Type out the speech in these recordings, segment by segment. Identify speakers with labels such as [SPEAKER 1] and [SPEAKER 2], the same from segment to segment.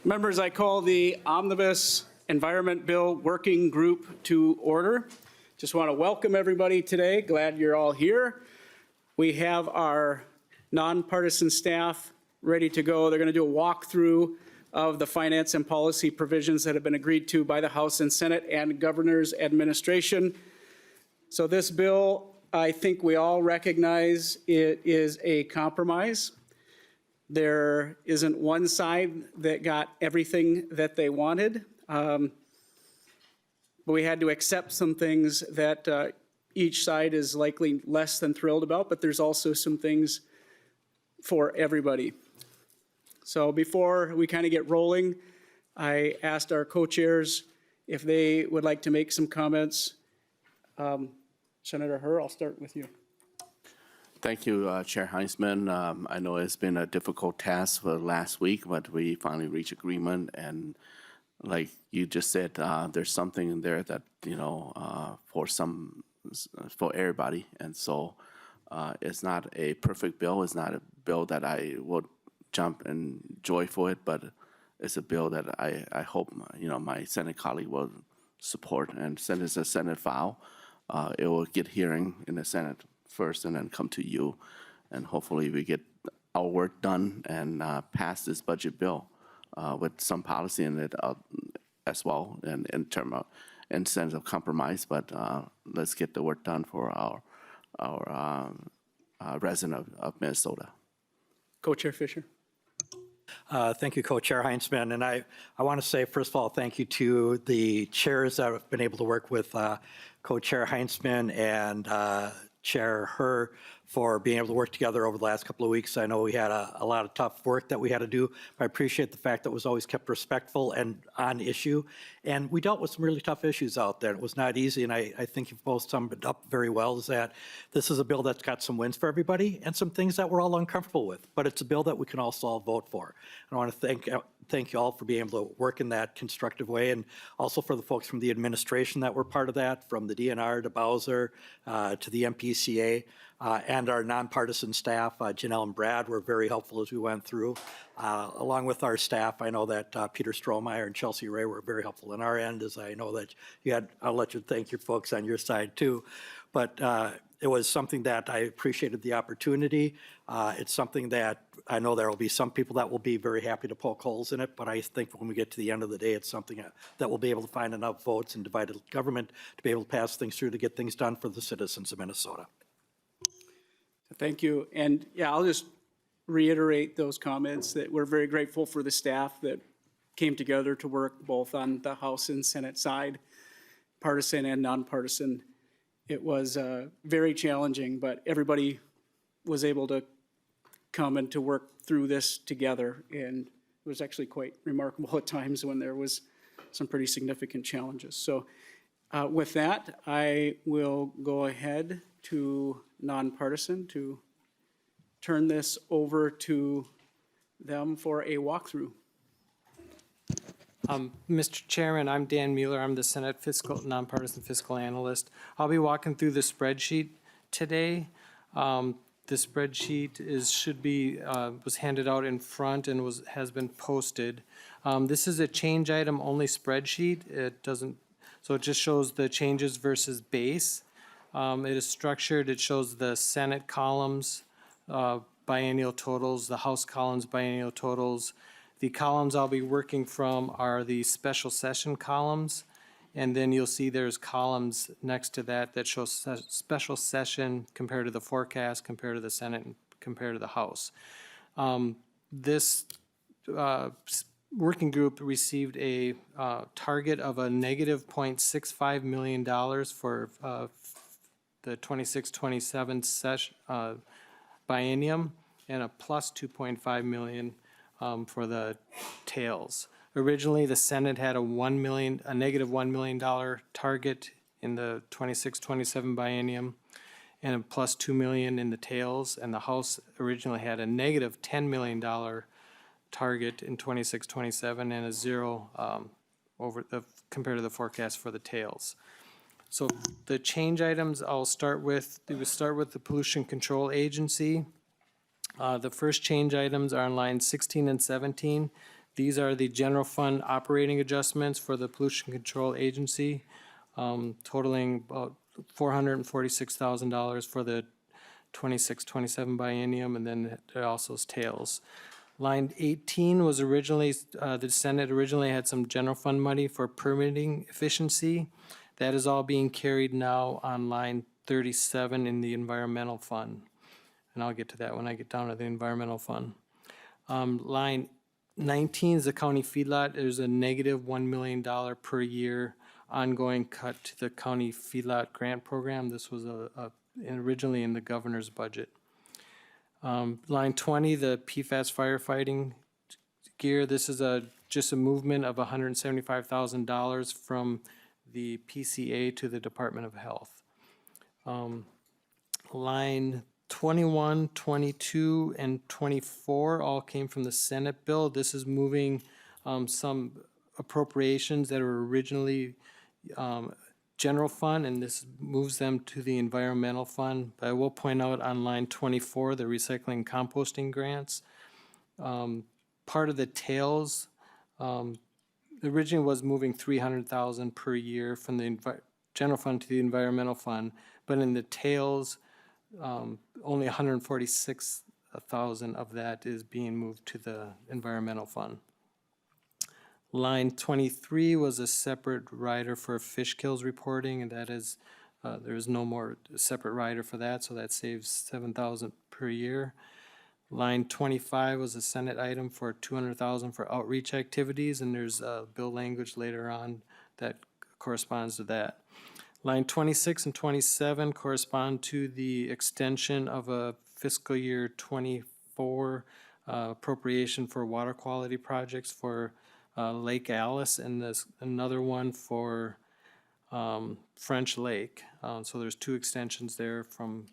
[SPEAKER 1] Members, I call the Omnibus Environment Bill Working Group to order. Just want to welcome everybody today. Glad you're all here. We have our nonpartisan staff ready to go. They're going to do a walkthrough of the finance and policy provisions that have been agreed to by the House and Senate and Governor's administration. So this bill, I think we all recognize it is a compromise. There isn't one side that got everything that they wanted, but we had to accept some things that each side is likely less than thrilled about, but there's also some things for everybody. So before we kind of get rolling, I asked our co-chairs if they would like to make some comments. Senator Herr, I'll start with you.
[SPEAKER 2] Thank you, Chair Heisman. I know it's been a difficult task for last week, but we finally reached agreement. And like you just said, there's something in there that, for everybody. And so it's not a perfect bill. It's not a bill that I would jump and joy for it, but it's a bill that I hope, my Senate colleague will support and send as a Senate file. It will get hearing in the Senate first and then come to you, and hopefully we get our work done and pass this budget bill with some policy in it as well, and in sense of compromise. But let's get the work done for our resident of Minnesota.
[SPEAKER 1] Co-Chair Fisher.
[SPEAKER 3] Thank you, Co-Chair Heisman. And I want to say, first of all, thank you to the chairs that have been able to work with Co-Chair Heisman and Chair Herr for being able to work together over the last couple of weeks. I know we had a lot of tough work that we had to do, but I appreciate the fact that it was always kept respectful and on issue. And we dealt with some really tough issues out there. It was not easy, and I think you've both summed it up very well, is that this is a bill that's got some wins for everybody and some things that we're all uncomfortable with, but it's a bill that we can also all vote for. And I want to thank you all for being able to work in that constructive way, and also for the folks from the administration that were part of that, from the DNR to Bowser to the MPCA. And our nonpartisan staff, Janelle and Brad, were very helpful as we went through. Along with our staff, I know that Peter Strohmeyer and Chelsea Ray were very helpful on our end, as I know that you had, I'll let you thank your folks on your side too. But it was something that I appreciated the opportunity. It's something that I know there will be some people that will be very happy to poke holes in it, but I think when we get to the end of the day, it's something that we'll be able to find enough votes in divided government to be able to pass things through to get things done for the citizens of Minnesota.
[SPEAKER 1] Thank you. And yeah, I'll just reiterate those comments that we're very grateful for the staff that came together to work both on the House and Senate side, partisan and nonpartisan. It was very challenging, but everybody was able to come and to work through this together. And it was actually quite remarkable at times when there was some pretty significant challenges. So with that, I will go ahead to nonpartisan to turn this over to them for a walkthrough.
[SPEAKER 4] Mr. Chairman, I'm Dan Mueller. I'm the Senate nonpartisan fiscal analyst. I'll be walking through the spreadsheet today. The spreadsheet was handed out in front and has been posted. This is a change item only spreadsheet. So it just shows the changes versus base. It is structured. It shows the Senate columns, biennial totals, the House columns, biennial totals. The columns I'll be working from are the special session columns, and then you'll see there's columns next to that show special session compared to the forecast, compared to the Senate, and compared to the House. This working group received a target of a negative $0.65 million for the 26-27 biennium, and a plus $2.5 million for the tails. Originally, the Senate had a negative $1 million target in the 26-27 biennium, and a plus $2 million in the tails. And the House originally had a negative $10 million target in 26-27 and a zero compared to the forecast for the tails. So the change items I'll start with, the Pollution Control Agency. The first change items are on lines 16 and 17. These are the general fund operating adjustments for the Pollution Control Agency, totaling about $446,000 for the 26-27 biennium, and then there also is tails. Line 18 was originally, the Senate originally had some general fund money for permitting efficiency. That is all being carried now on line 37 in the environmental fund. And I'll get to that when I get down to the environmental fund. Line 19 is the county feedlot. There's a negative $1 million per year ongoing cut to the county feedlot grant program. This was originally in the governor's budget. Line 20, the PFAS firefighting gear. This is just a movement of $175,000 from the PCA to the Department of Health. Line 21, 22, and 24 all came from the Senate bill. This is moving some appropriations that were originally general fund, and this moves them to the environmental fund. But I will point out on line 24, the recycling and composting grants. Part of the tails originally was moving $300,000 per year from the general fund to the environmental fund, but in the tails, only $146,000 of that is being moved to the environmental fund. Line 23 was a separate rider for fish kills reporting, and that is, there is no more separate rider for that, so that saves $7,000 per year. Line 25 was a Senate item for $200,000 for outreach activities, and there's bill language later on that corresponds to that. Line 26 and 27 correspond to the extension of a fiscal year 24 appropriation for water quality projects for Lake Alice, and there's another one for French Lake. So there's two extensions there from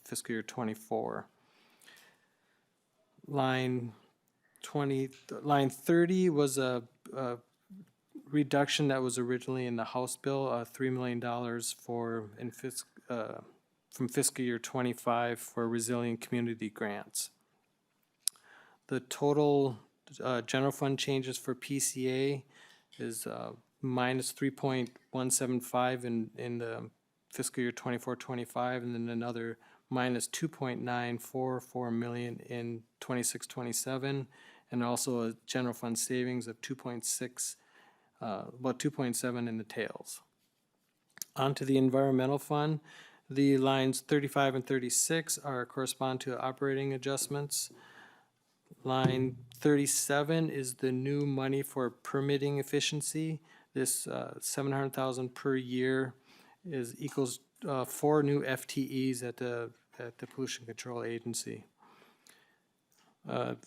[SPEAKER 4] fiscal year 24. Line 30 was a reduction that was originally in the House bill, $3 million from fiscal year 25 for resilient community grants. The total general fund changes for PCA is minus 3.175 in the fiscal year 24-25, and then another minus 2.944 million in 26-27, and also a general fund savings of 2.6, about 2.7 in the tails. On to the environmental fund. The lines 35 and 36 correspond to operating adjustments. Line 37 is the new money for permitting efficiency. This $700,000 per year equals 4 new FTEs at the Pollution Control Agency.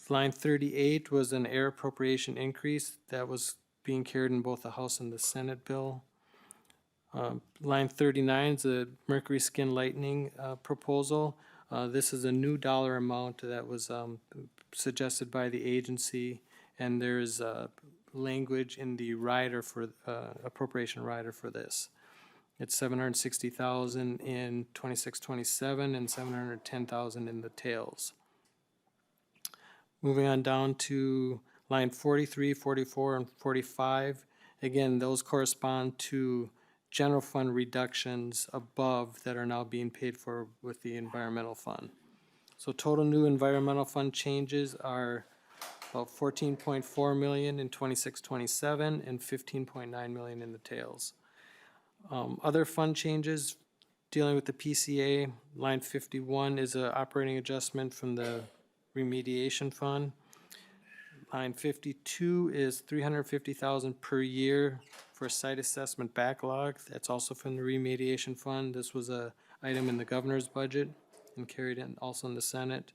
[SPEAKER 4] Line 38 was an air appropriation increase that was being carried in both the House and the Senate bill. Line 39 is a mercury skin lightning proposal. This is a new dollar amount that was suggested by the agency, and there's language in the rider for appropriation rider for this. It's $760,000 in 26-27 and $710,000 in the tails. Moving on down to line 43, 44, and 45. Again, those correspond to general fund reductions above that are now being paid for with the environmental fund. So total new environmental fund changes are about $14.4 million in 26-27 and $15.9 million in the tails. Other fund changes dealing with the PCA, line 51 is an operating adjustment from the remediation fund. Line 52 is $350,000 per year for site assessment backlog. That's also from the remediation fund. This was a item in the governor's budget and carried in also in the Senate.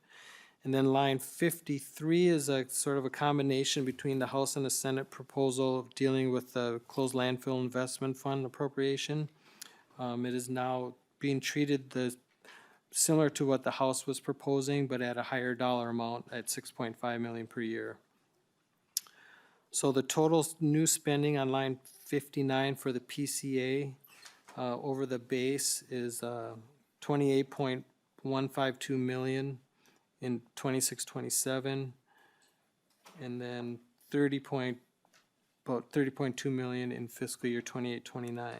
[SPEAKER 4] And then line 53 is a sort of a combination between the House and the Senate proposal of dealing with the closed landfill investment fund appropriation. It is now being treated similar to what the House was proposing, but at a higher dollar amount at $6.5 million per year. So the total new spending on line 59 for the PCA over the base is $28.152 million in 26-27, and then about 30.2 million in fiscal year 28-29.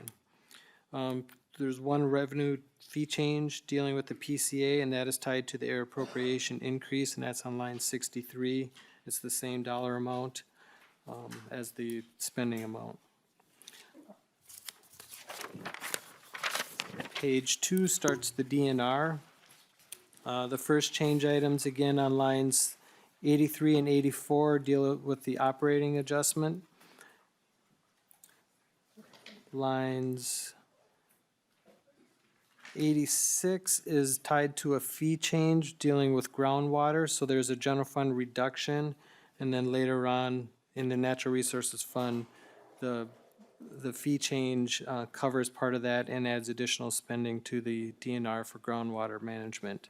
[SPEAKER 4] There's one revenue fee change dealing with the PCA, and that is tied to the air appropriation increase, and that's on line 63. It's the same dollar amount as the spending amount. Page 2 starts the DNR. The first change items, again, on lines 83 and 84 deal with the operating adjustment. Lines 86 is tied to a fee change dealing with groundwater, so there's a general fund reduction, and then later on in the natural resources fund, the fee change covers part of that and adds additional spending to the DNR for groundwater management.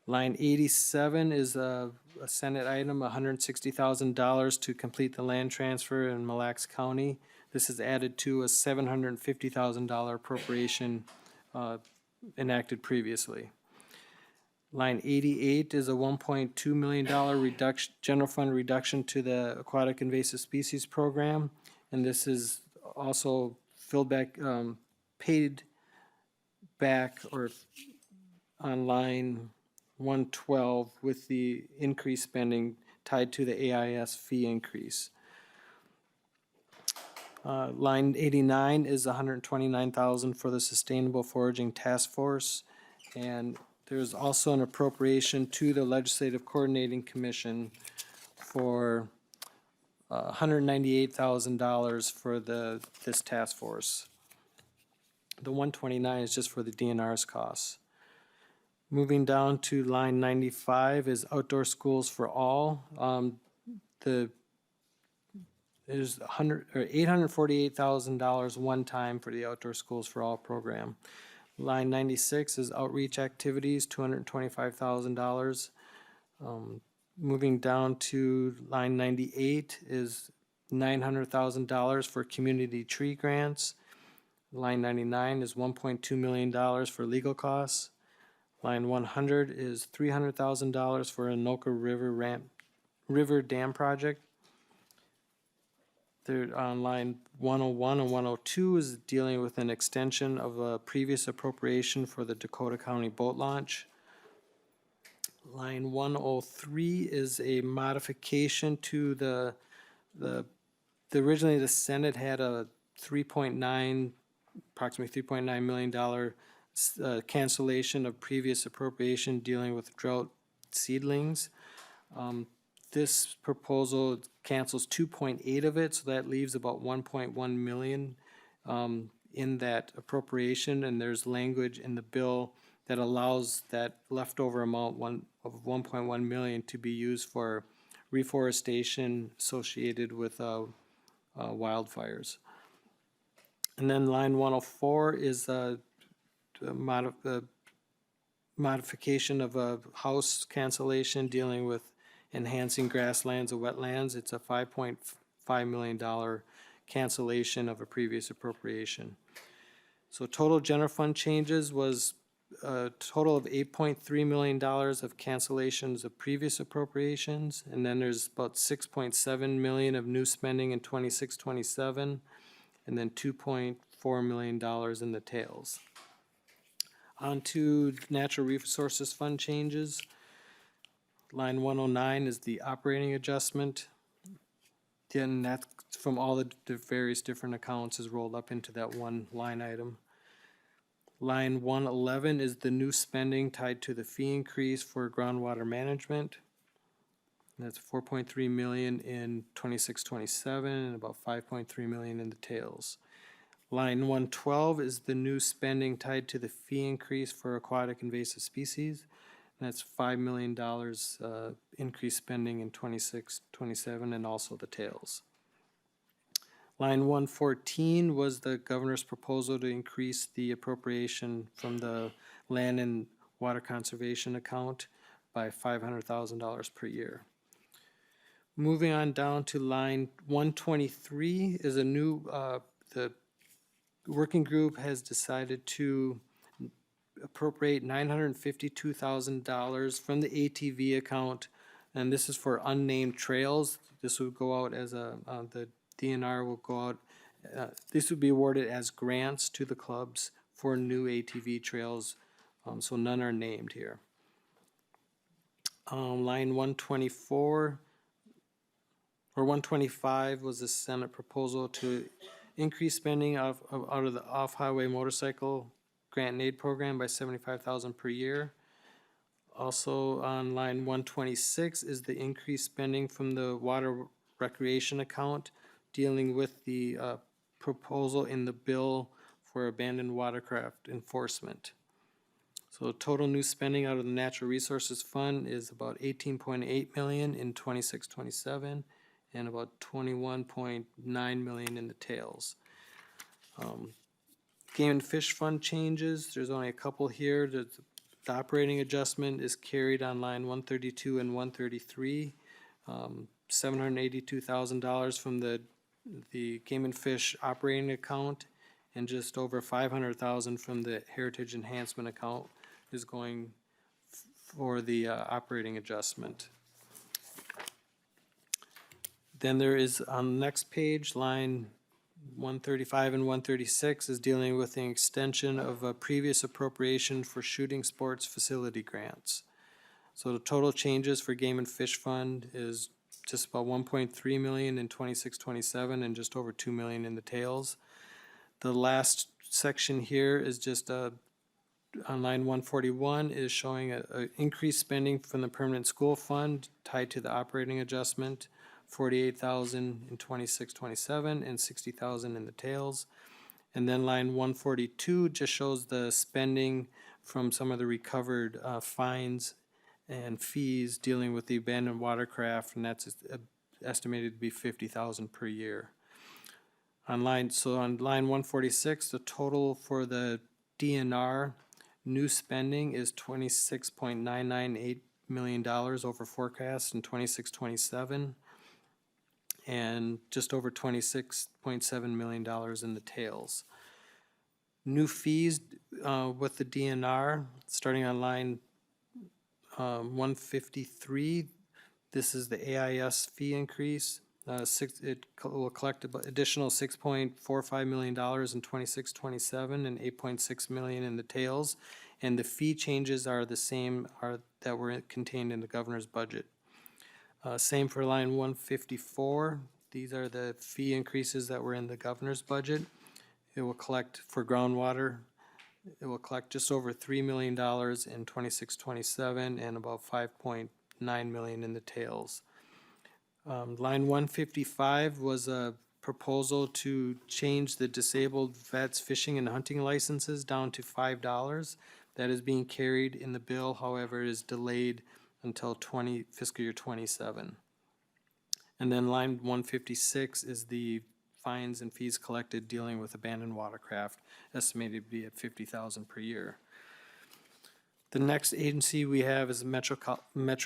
[SPEAKER 4] Line 87 is a Senate item, $160,000 to complete the land transfer in Mille Lacs County. This is added to a $750,000 appropriation enacted previously. Line 88 is a $1.2 million reduction, general fund reduction to the Aquatic Invasive Species Program, and this is also filled back, paid back or on line 112 with the increased spending tied to the AIS fee increase. Line 89 is $129,000 for the Sustainable Foraging Task Force, and there's also an appropriation to the Legislative Coordinating Commission for $198,000 for this task force. The 129 is just for the DNR's costs. Moving down to line 95 is Outdoor Schools for All. There's $848,000 one time for the Outdoor Schools for All program. Line 96 is Outreach Activities, $225,000. Moving down to line 98 is $900,000 for community tree grants. Line 99 is $1.2 million for legal costs. Line 100 is $300,000 for Anoka River Dam project. There, on line 101 and 102 is dealing with an extension of a previous appropriation for the Dakota County boat launch. Line 103 is a modification to originally the Senate had a approximately $3.9 million cancellation of previous appropriation dealing with drought seedlings. This proposal cancels 2.8 of it, so that leaves about 1.1 million in that appropriation, and there's language in the bill that allows that leftover amount of 1.1 million to be used for reforestation associated with wildfires. And then line 104 is a modification of a house cancellation dealing with enhancing grasslands and wetlands. It's a $5.5 million cancellation of a previous appropriation. So total general fund changes was a total of $8.3 million of cancellations of previous appropriations, and then there's about $6.7 million of new spending in 26-27, and then $2.4 million in the tails. On to natural resources fund changes. Line 109 is the operating adjustment. Then that from all the various different accounts is rolled up into that one line item. Line 111 is the new spending tied to the fee increase for groundwater management. That's 4.3 million in 26-27 and about 5.3 million in the tails. Line 112 is the new spending tied to the fee increase for aquatic invasive species. And that's $5 million increased spending in 26-27 and also the tails. Line 114 was the governor's proposal to increase the appropriation from the land and water conservation account by $500,000 per year. Moving on down to line 123 is a new, the working group has decided to appropriate $952,000 from the ATV account And this is for unnamed trails. This would go out as the DNR will go out, this would be awarded as grants to the clubs for new ATV trails, so none are named here. Line 124 or 125 was the Senate proposal to increase spending out of the off-highway motorcycle grant and aid program by $75,000 per year. Also on line 126 is the increased spending from the water recreation account dealing with the proposal in the bill for abandoned watercraft enforcement. So total new spending out of the Natural Resources Fund is about 18.8 million in 26-27 and about 21.9 million in the tails. Game and Fish Fund changes, there's only a couple here. The operating adjustment is carried on line 132 and 133. $782,000 from the Game and Fish operating account and just over $500,000 from the Heritage Enhancement account is going for the operating adjustment. Then there is on the next page, line 135 and 136 is dealing with the extension of a previous appropriation for shooting sports facility grants. So the total changes for Game and Fish Fund is just about 1.3 million in 26-27 and just over 2 million in the tails. The last section here is just on line 141 is showing a increased spending from the permanent school fund tied to the operating adjustment, 48,000 in 26-27 and 60,000 in the tails. And then line 142 just shows the spending from some of the recovered fines and fees dealing with the abandoned watercraft, and that's estimated to be 50,000 per year. On line 146, the total for the DNR new spending is $26.998 million over forecast in 26-27, and just over $26.7 million in the tails. New fees with the DNR, starting on line 153, this is the AIS fee increase. It will collect additional $6.45 million in 26-27 and $8.6 million in the tails. And the fee changes are the same that were contained in the governor's budget. Same for line 154. These are the fee increases that were in the governor's budget. It will collect for groundwater. It will collect just over $3 million in 26-27 and about $5.9 million in the tails. Line 155 was a proposal to change the disabled vets fishing and hunting licenses down to $5. That is being carried in the bill, however, it is delayed until fiscal year 27. And then line 156 is the fines and fees collected dealing with abandoned watercraft, estimated to be at $50,000 per year. The next agency we have is Metro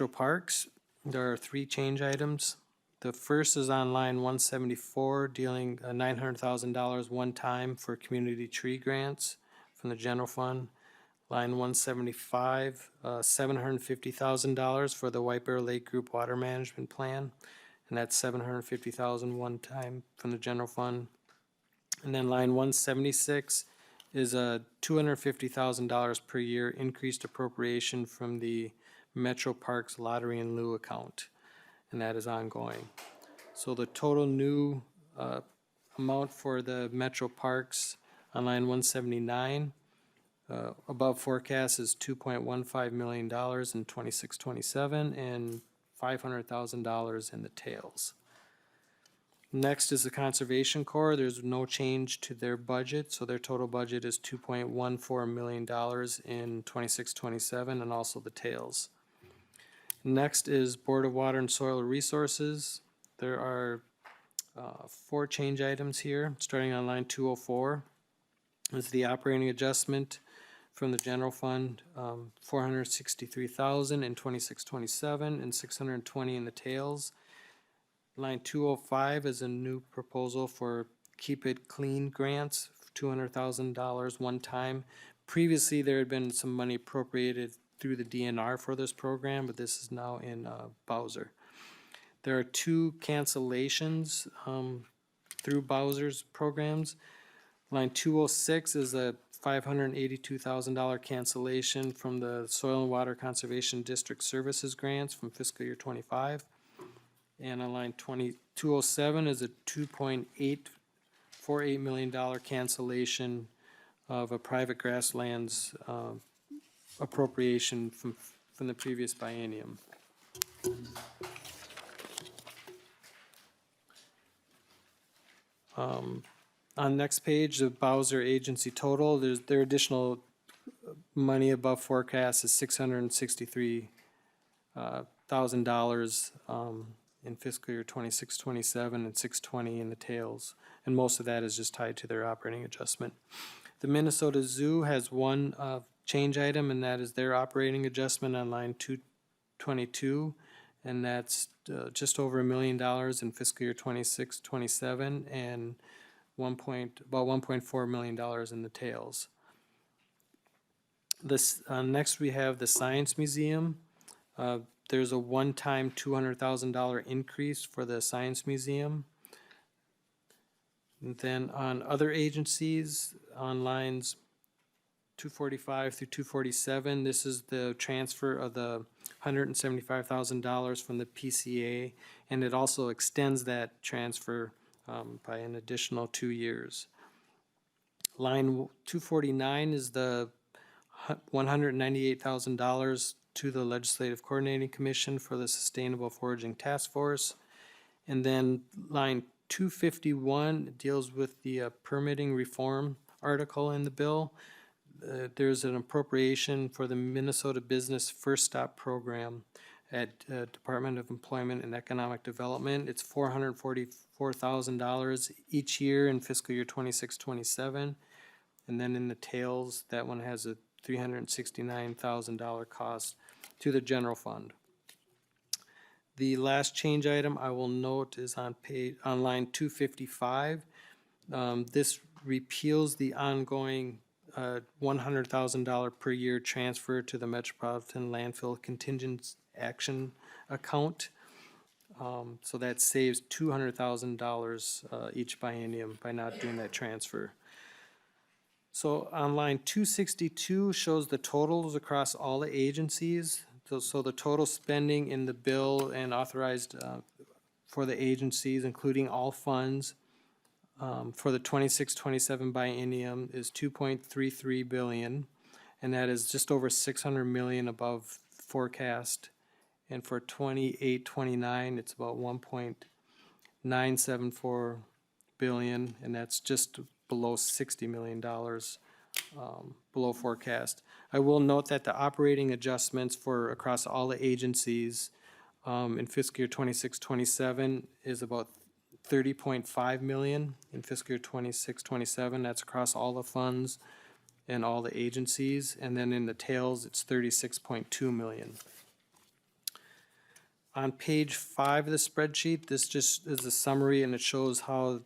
[SPEAKER 4] Parks. There are 3 change items. The first is on line 174, dealing $900,000 one time for community tree grants from the general fund. Line 175, $750,000 for the White Bear Lake Group Water Management Plan, and that's $750,000 one time from the general fund. And then line 176 is a $250,000 per year increased appropriation from the Metro Parks Lottery in Lieu account, and that is ongoing. So the total new amount for the Metro Parks on line 179 above forecast is $2.15 million in 26-27 and $500,000 in the tails. Next is the Conservation Corps. There's no change to their budget, so their total budget is $2.14 million in 26-27 and also the tails. Next is Board of Water and Soil Resources. There are 4 change items here, starting on line 204. Is the operating adjustment from the general fund, $463,000 in 26-27 and $620 in the tails. Line 205 is a new proposal for Keep It Clean grants, $200,000 one time. Previously, there had been some money appropriated through the DNR for this program, but this is now in Bowser. There are 2 cancellations through Bowser's programs. Line 206 is a $582,000 cancellation from the Soil and Water Conservation District Services grants from fiscal year '25. And on line 207 is a $2.848 million cancellation of a private grasslands appropriation from the previous biennium. On next page, the Bowser agency total, their additional money above forecast is $663,000 in fiscal year '26-27 and $620 in the tails. And most of that is just tied to their operating adjustment. The Minnesota Zoo has one change item, and that is their operating adjustment on line 222. And that's just over $1 million in fiscal year '26-27 and about $1.4 million in the tails. This next we have the Science Museum. There's a one-time $200,000 increase for the Science Museum. And then on other agencies, on lines 245 through 247, this is the transfer of the $175,000 from the PCA, and it also extends that transfer by an additional 2 years. Line 249 is the $198,000 to the Legislative Coordinating Commission for the Sustainable Foraging Task Force. And then line 251 deals with the permitting reform article in the bill. There's an appropriation for the Minnesota Business First Stop Program at Department of Employment and Economic Development. It's $444,000 each year in fiscal year '26-27. And then in the tails, that one has a $369,000 cost to the general fund. The last change item I will note is on line 255. This repeals the ongoing $100,000 per year transfer to the Metropolitan Landfill Contingent Action Account. So that saves $200,000 each biennium by not doing that transfer. So on line 262 shows the totals across all the agencies. So the total spending in the bill and authorized for the agencies, including all funds, for the '26-27 biennium is $2.33 billion, and that is just over $600 million above forecast. And for '28-29, it's about $1.974 billion, and that's just below $60 million below forecast. I will note that the operating adjustments for across all the agencies in fiscal year '26-27 is about $30.5 million in fiscal year '26-27. That's across all the funds and all the agencies. And then in the tails, it's $36.2 million. On page 5 of the spreadsheet, this just is a summary, and it shows how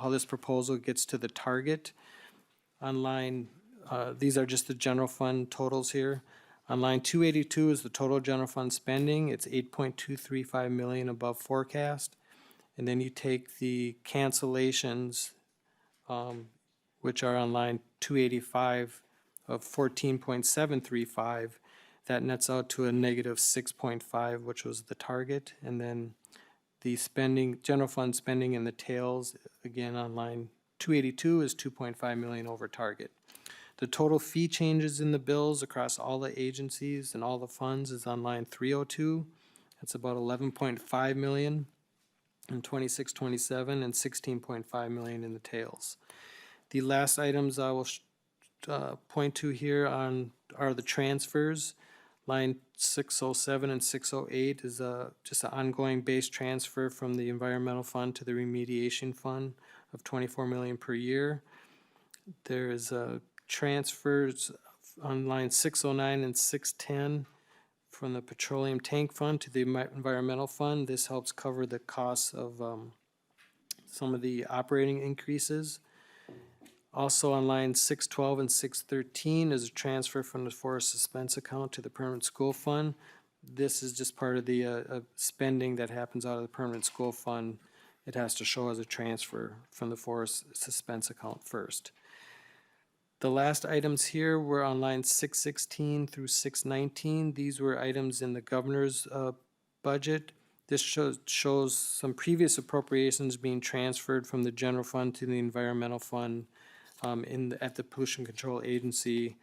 [SPEAKER 4] this proposal gets to the target. On line, these are just the general fund totals here. On line 282 is the total general fund spending. It's $8.235 million above forecast. And then you take the cancellations, which are on line 285 of $14.735. That nets out to a negative 6.5, which was the target. And then the spending, general fund spending in the tails, again on line 282 is $2.5 million over target. The total fee changes in the bills across all the agencies and all the funds is on line 302. That's about $11.5 million in '26-27 and $16.5 million in the tails. The last items I will point to here are the transfers. Line 607 and 608 is just an ongoing base transfer from the environmental fund to the remediation fund of $24 million per year. There is transfers on line 609 and 610 from the petroleum tank fund to the environmental fund. This helps cover the costs of some of the operating increases. Also on line 612 and 613 is a transfer from the forest suspense account to the permanent school fund. This is just part of the spending that happens out of the permanent school fund. It has to show as a transfer from the forest suspense account first. The last items here were on line 616 through 619. These were items in the governor's budget. This shows some previous appropriations being transferred from the general fund to the environmental fund at the Pollution Control Agency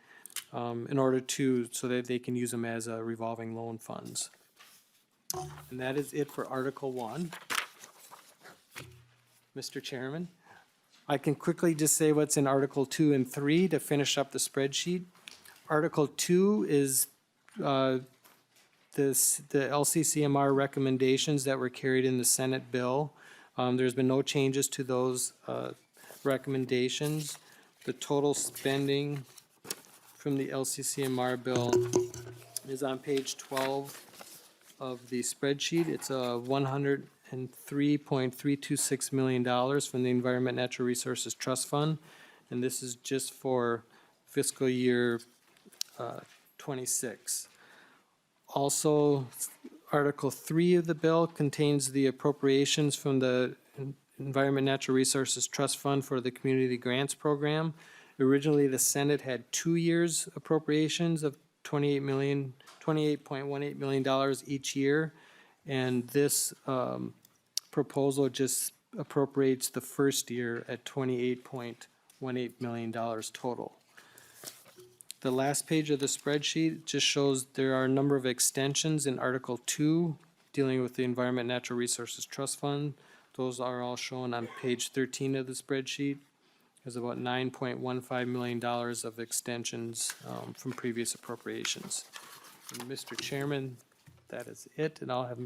[SPEAKER 4] in order so that they can use them as revolving loan funds. And that is it for Article 1. Mr. Chairman, I can quickly just say what's in Article 2 and 3 to finish up the spreadsheet. Article 2 is the LCCMR recommendations that were carried in the Senate bill. There's been no changes to those recommendations. The total spending from the LCCMR bill is on page 12 of the spreadsheet. It's $103.326 million from the Environment Natural Resources Trust Fund, and this is just for fiscal year 26. Also, Article 3 of the bill contains the appropriations from the Environment Natural Resources Trust Fund for the Community Grants Program. Originally, the Senate had 2 years appropriations of $28.18 million each year, and this proposal just appropriates the first year at $28.18 million total. The last page of the spreadsheet just shows there are a number of extensions in Article 2 dealing with the Environment Natural Resources Trust Fund. Those are all shown on page 13 of the spreadsheet. There's about $9.15 million of extensions from previous appropriations. And Mr. Chairman, that is it, and I'll have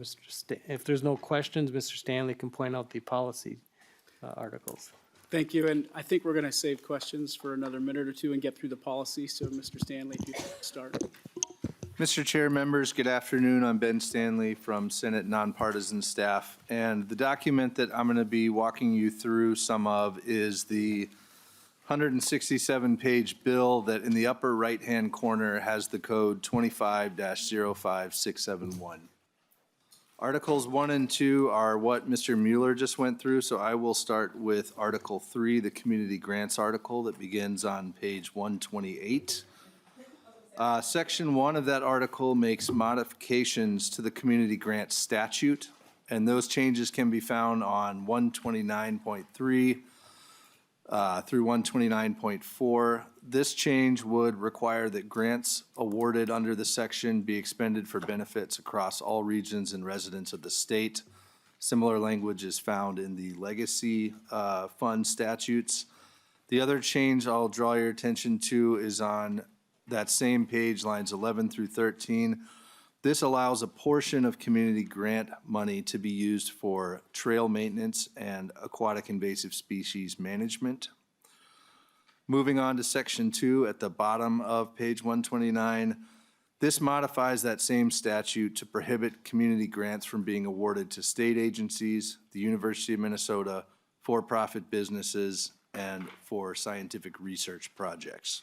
[SPEAKER 4] if there's no questions, Mr. Stanley can point out the policy articles.
[SPEAKER 1] Thank you, and I think we're going to save questions for another minute or two and get through the policy. So, Mr. Stanley, if you could start.
[SPEAKER 5] Mr. Chair, members, good afternoon. I'm Ben Stanley from Senate Nonpartisan Staff, and the document that I'm going to be walking you through some of is the 167-page bill that in the upper right-hand corner has the code 25-05671. Articles 1 and 2 are what Mr. Mueller just went through, so I will start with Article 3, the Community Grants article that begins on page 128. Section 1 of that article makes modifications to the Community Grant statute, and those changes can be found on 129.3 through 129.4. This change would require that grants awarded under the section be expended for benefits across all regions and residents of the state. Similar language is found in the legacy fund statutes. The other change I'll draw your attention to is on that same page, lines 11 through 13. This allows a portion of community grant money to be used for trail maintenance and aquatic invasive species management. Moving on to section 2 at the bottom of page 129, this modifies that same statute to prohibit community grants from being awarded to state agencies, the University of Minnesota, for-profit businesses, and for scientific research projects.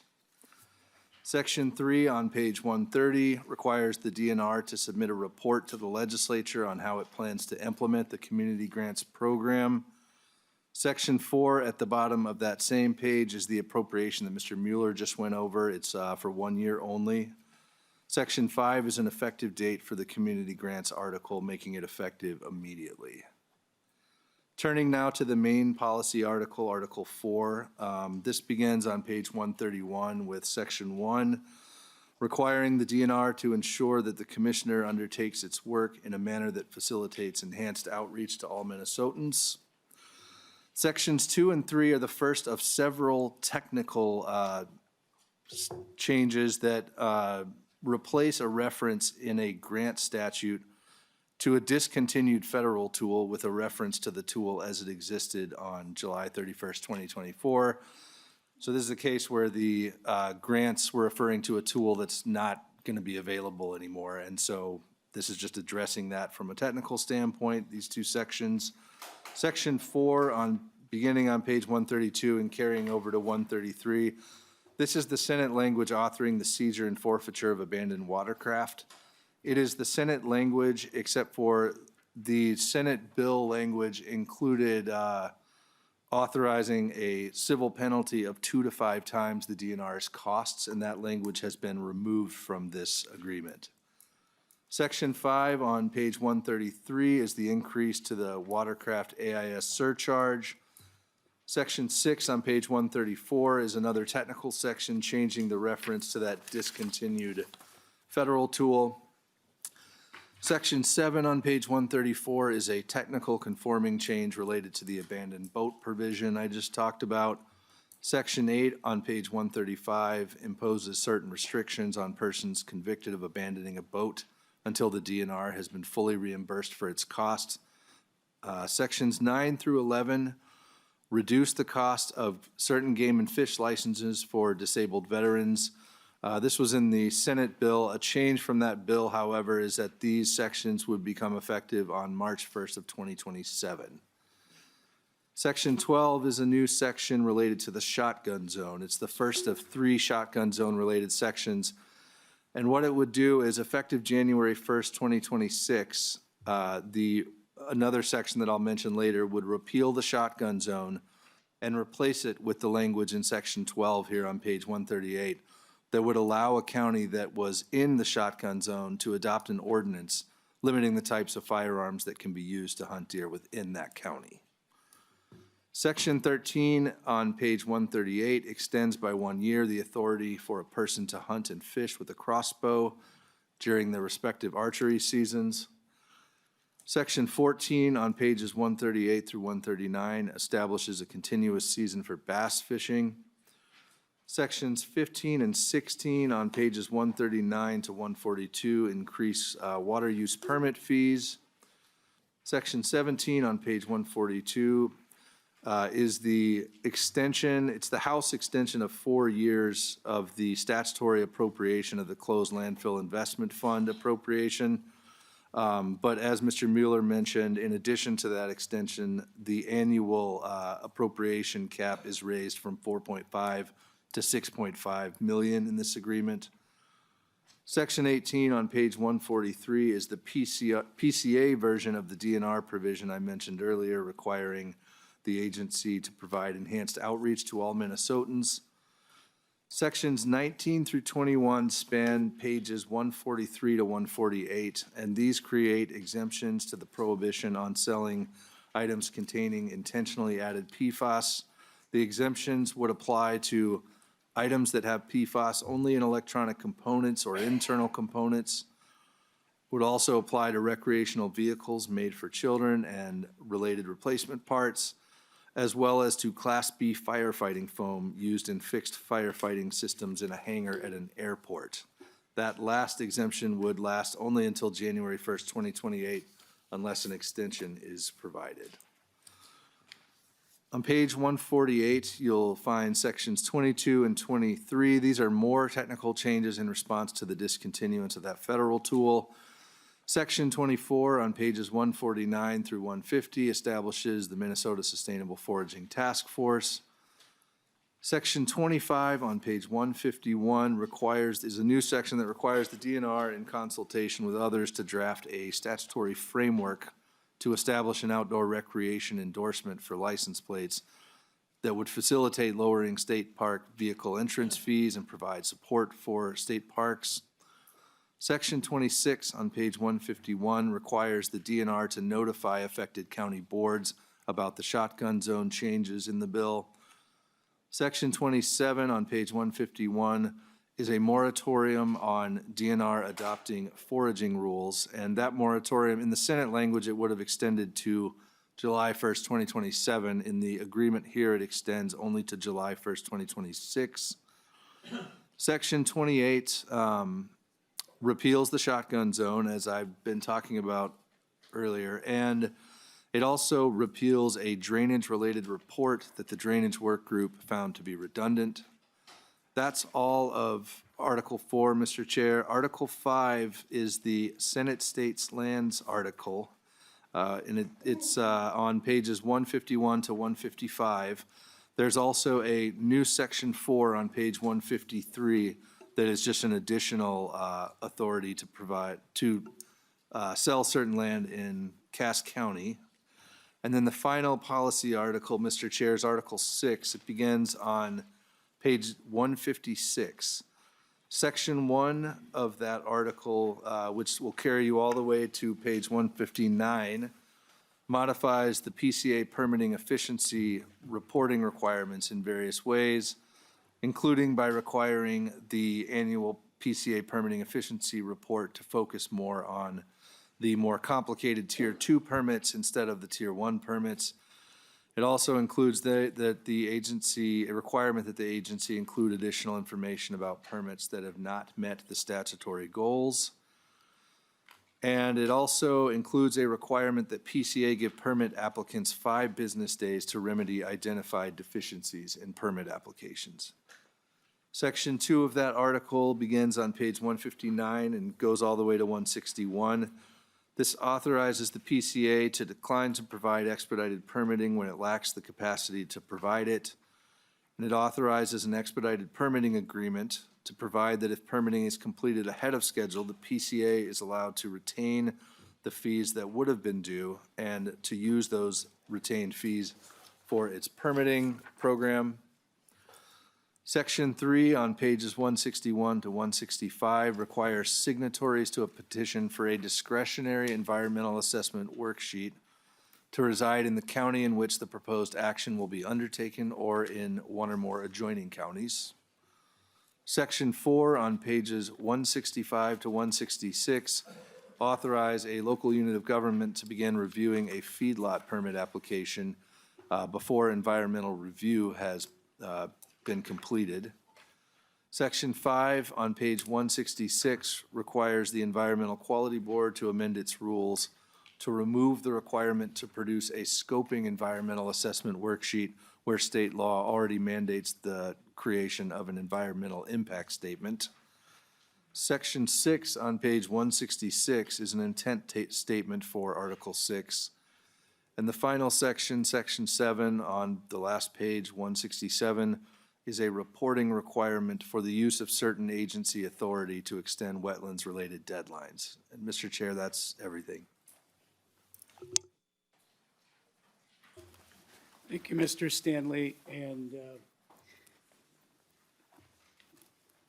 [SPEAKER 5] Section 3 on page 130 requires the DNR to submit a report to the legislature on how it plans to implement the community grants program. Section 4 at the bottom of that same page is the appropriation that Mr. Mueller just went over. It's for 1 year only. Section 5 is an effective date for the community grants article, making it effective immediately. Turning now to the main policy article, Article 4. This begins on page 131 with Section 1, requiring the DNR to ensure that the commissioner undertakes its work in a manner that facilitates enhanced outreach to all Minnesotans. Sections 2 and 3 are the first of several technical changes that replace a reference in a grant statute to a discontinued federal tool with a reference to the tool as it existed on July 31st, 2024. So this is a case where the grants were referring to a tool that's not going to be available anymore. And so this is just addressing that from a technical standpoint, these two sections. Section 4 beginning on page 132 and carrying over to 133. This is the Senate language authoring the seizure and forfeiture of abandoned watercraft. It is the Senate language, except for the Senate bill language included authorizing a civil penalty of 2 to 5 times the DNR's costs, and that language has been removed from this agreement. Section 5 on page 133 is the increase to the watercraft AIS surcharge. Section 6 on page 134 is another technical section changing the reference to that discontinued federal tool. Section 7 on page 134 is a technical conforming change related to the abandoned boat provision I just talked about. Section 8 on page 135 imposes certain restrictions on persons convicted of abandoning a boat until the DNR has been fully reimbursed for its costs. Sections 9 through 11 reduce the cost of certain game and fish licenses for disabled veterans. This was in the Senate bill. A change from that bill, however, is that these sections would become effective on March 1st of 2027. Section 12 is a new section related to the shotgun zone. It's the first of 3 shotgun zone related sections. And what it would do is effective January 1st, 2026, another section that I'll mention later would repeal the shotgun zone and replace it with the language in section 12 here on page 138 that would allow a county that was in the shotgun zone to adopt an ordinance limiting the types of firearms that can be used to hunt deer within that county. Section 13 on page 138 extends by 1 year the authority for a person to hunt and fish with a crossbow during their respective archery seasons. Section 14 on pages 138 through 139 establishes a continuous season for bass fishing. Sections 15 and 16 on pages 139 to 142 increase water use permit fees. Section 17 on page 142 is the extension, it's the House extension of 4 years of the statutory appropriation of the closed landfill investment fund appropriation. But as Mr. Mueller mentioned, in addition to that extension, the annual appropriation cap is raised from 4.5 to 6.5 million in this agreement. Section 18 on page 143 is the PCA version of the DNR provision I mentioned earlier, requiring the agency to provide enhanced outreach to all Minnesotans. Sections 19 through 21 span pages 143 to 148, and these create exemptions to the prohibition on selling items containing intentionally added PFAS. The exemptions would apply to items that have PFAS only in electronic components or internal components, would also apply to recreational vehicles made for children and related replacement parts, as well as to Class B firefighting foam used in fixed firefighting systems in a hangar at an airport. That last exemption would last only until January 1st, 2028, unless an extension is provided. On page 148, you'll find sections 22 and 23. These are more technical changes in response to the discontinuance of that federal tool. Section 24 on pages 149 through 150 establishes the Minnesota Sustainable Foraging Task Force. Section 25 on page 151 is a new section that requires the DNR in consultation with others to draft a statutory framework to establish an outdoor recreation endorsement for license plates that would facilitate lowering state park vehicle entrance fees and provide support for state parks. Section 26 on page 151 requires the DNR to notify affected county boards about the shotgun zone changes in the bill. Section 27 on page 151 is a moratorium on DNR adopting foraging rules, and that moratorium, in the Senate language, it would have extended to July 1st, 2027. In the agreement here, it extends only to July 1st, 2026. Section 28 repeals the shotgun zone, as I've been talking about earlier, and it also repeals a drainage-related report that the Drainage Work Group found to be redundant. That's all of Article 4, Mr. Chair. Article 5 is the Senate States Lands article. And it's on pages 151 to 155. There's also a new section 4 on page 153 that is just an additional authority to provide, to sell certain land in Cass County. And then the final policy article, Mr. Chair, is Article 6. It begins on page 156. Section 1 of that article, which will carry you all the way to page 159, modifies the PCA permitting efficiency reporting requirements in various ways, including by requiring the annual PCA permitting efficiency report to focus more on the more complicated Tier 2 permits instead of the Tier 1 permits. It also includes that the agency, a requirement that the agency include additional information about permits that have not met the statutory goals. And it also includes a requirement that PCA give permit applicants 5 business days to remedy identified deficiencies in permit applications. Section 2 of that article begins on page 159 and goes all the way to 161. This authorizes the PCA to decline to provide expedited permitting when it lacks the capacity to provide it. And it authorizes an expedited permitting agreement to provide that if permitting is completed ahead of schedule, the PCA is allowed to retain the fees that would have been due and to use those retained fees for its permitting program. Section 3 on pages 161 to 165 requires signatories to a petition for a discretionary environmental assessment worksheet to reside in the county in which the proposed action will be undertaken or in one or more adjoining counties. Section 4 on pages 165 to 166 authorize a local unit of government to begin reviewing a feedlot permit application before environmental review has been completed. Section 5 on page 166 requires the Environmental Quality Board to amend its rules to remove the requirement to produce a scoping environmental assessment worksheet where state law already mandates the creation of an environmental impact statement. Section 6 on page 166 is an intent statement for Article 6. And the final section, Section 7 on the last page, 167, is a reporting requirement for the use of certain agency authority to extend wetlands-related deadlines. And Mr. Chair, that's everything.
[SPEAKER 1] Thank you, Mr. Stanley. And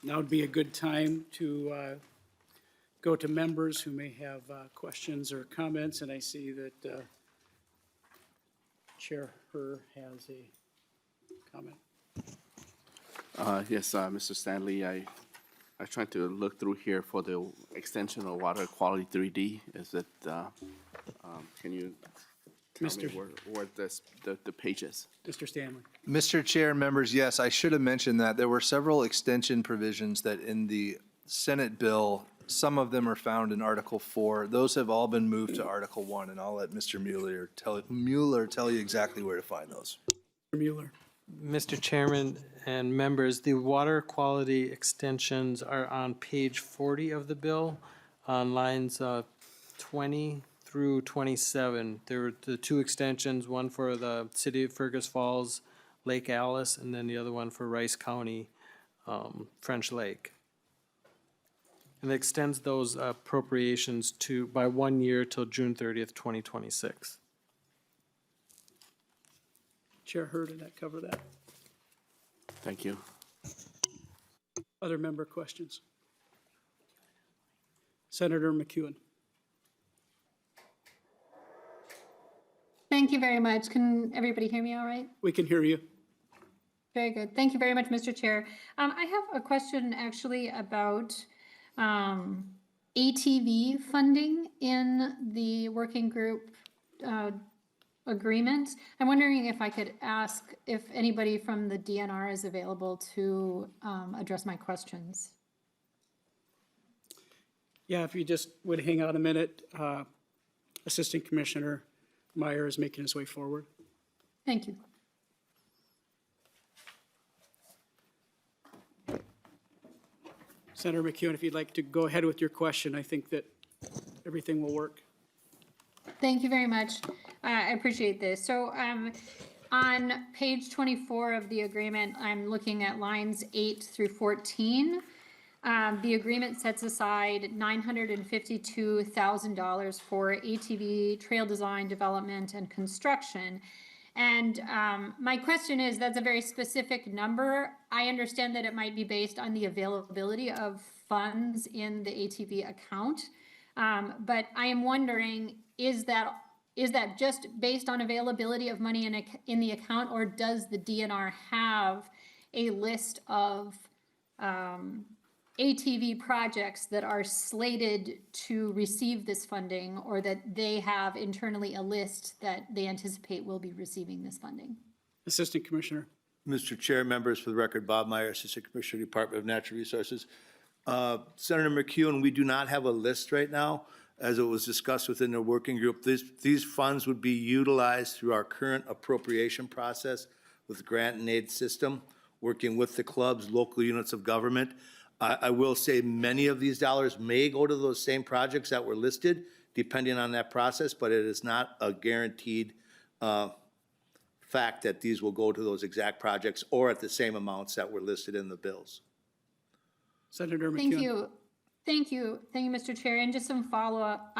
[SPEAKER 1] now would be a good time to go to members who may have questions or comments. And I see that Chair Herr has a comment.
[SPEAKER 2] Yes, Mr. Stanley, I tried to look through here for the extension of water quality 3D. Is it, can you tell me where the page is?
[SPEAKER 1] Mr. Stanley.
[SPEAKER 5] Mr. Chair, members, yes, I should have mentioned that. There were several extension provisions that in the Senate bill, some of them are found in Article 4. Those have all been moved to Article 1, and I'll let Mr. Mueller tell you exactly where to find those.
[SPEAKER 1] Mr. Mueller.
[SPEAKER 4] Mr. Chairman and members, the water quality extensions are on page 40 of the bill, on lines 20 through 27. There were the 2 extensions, one for the city of Fergus Falls, Lake Alice, and then the other one for Rice County, French Lake. And it extends those appropriations by 1 year till June 30th, 2026.
[SPEAKER 1] Chair Herr, did that cover that?
[SPEAKER 2] Thank you.
[SPEAKER 1] Other member questions? Senator McEwen.
[SPEAKER 6] Thank you very much. Can everybody hear me all right?
[SPEAKER 1] We can hear you.
[SPEAKER 6] Very good. Thank you very much, Mr. Chair. I have a question actually about ATV funding in the working group agreement. I'm wondering if I could ask if anybody from the DNR is available to address my questions.
[SPEAKER 1] Yeah, if you just would hang on a minute. Assistant Commissioner Meyer is making his way forward.
[SPEAKER 6] Thank you.
[SPEAKER 1] Senator McEwen, if you'd like to go ahead with your question, I think that everything will work.
[SPEAKER 6] Thank you very much. I appreciate this. So on page 24 of the agreement, I'm looking at lines 8 through 14. The agreement sets aside $952,000 for ATV trail design, development, and construction. And my question is, that's a very specific number. I understand that it might be based on the availability of funds in the ATV account. But I am wondering, is that just based on availability of money in the account, or does the DNR have a list of ATV projects that are slated to receive this funding, or that they have internally a list that they anticipate will be receiving this funding?
[SPEAKER 1] Assistant Commissioner.
[SPEAKER 7] Mr. Chair, members, for the record, Bob Meyer, Assistant Commissioner, Department of Natural Resources. Senator McEwen, we do not have a list right now. As it was discussed within the working group, these funds would be utilized through our current appropriation process with the grant and aid system, working with the clubs, local units of government. I will say many of these dollars may go to those same projects that were listed, depending on that process, but it is not a guaranteed fact that these will go to those exact projects or at the same amounts that were listed in the bills.
[SPEAKER 1] Senator McEwen.
[SPEAKER 6] Thank you, Mr. Chair. And just some follow-up.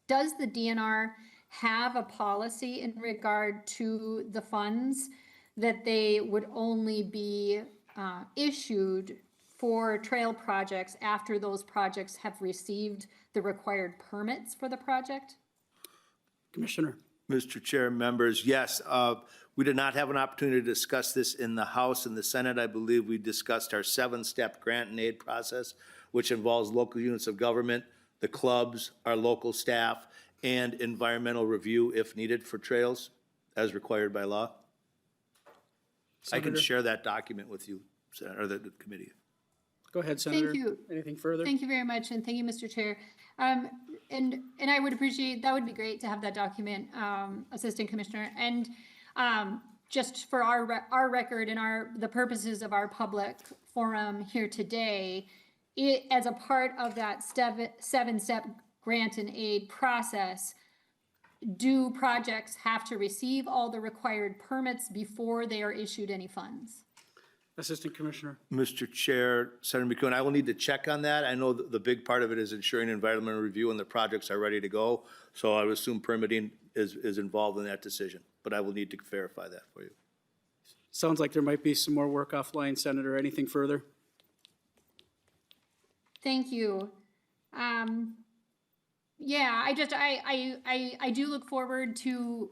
[SPEAKER 6] Does the DNR have a policy in regard to the funds that they would only be issued for trail projects after those projects have received the required permits for the project?
[SPEAKER 1] Commissioner.
[SPEAKER 7] Mr. Chair, members, yes, we did not have an opportunity to discuss this in the House and the Senate. I believe we discussed our 7-step grant and aid process, which involves local units of government, the clubs, our local staff, and environmental review if needed for trails, as required by law. I can
[SPEAKER 1] Senator.
[SPEAKER 7] share that document with you, Senator, or the committee.
[SPEAKER 1] Go ahead, Senator.
[SPEAKER 6] Thank you.
[SPEAKER 1] Anything further?
[SPEAKER 6] Thank you very much, and thank you, Mr. Chair. And I would appreciate, that would be great to have that document, Assistant Commissioner. And just for our record and the purposes of our public forum here today, as a part of that 7-step grant and aid process, do projects have to receive all the required permits before they are issued any funds?
[SPEAKER 1] Assistant Commissioner.
[SPEAKER 7] Mr. Chair, Senator McEwen, I will need to check on that. I know the big part of it is ensuring environmental review and the projects are ready to go. So I would assume permitting is involved in that decision, but I will need to verify that for you.
[SPEAKER 1] Sounds like there might be some more work offline, Senator. Anything further?
[SPEAKER 6] Thank you. Yeah, I do look forward to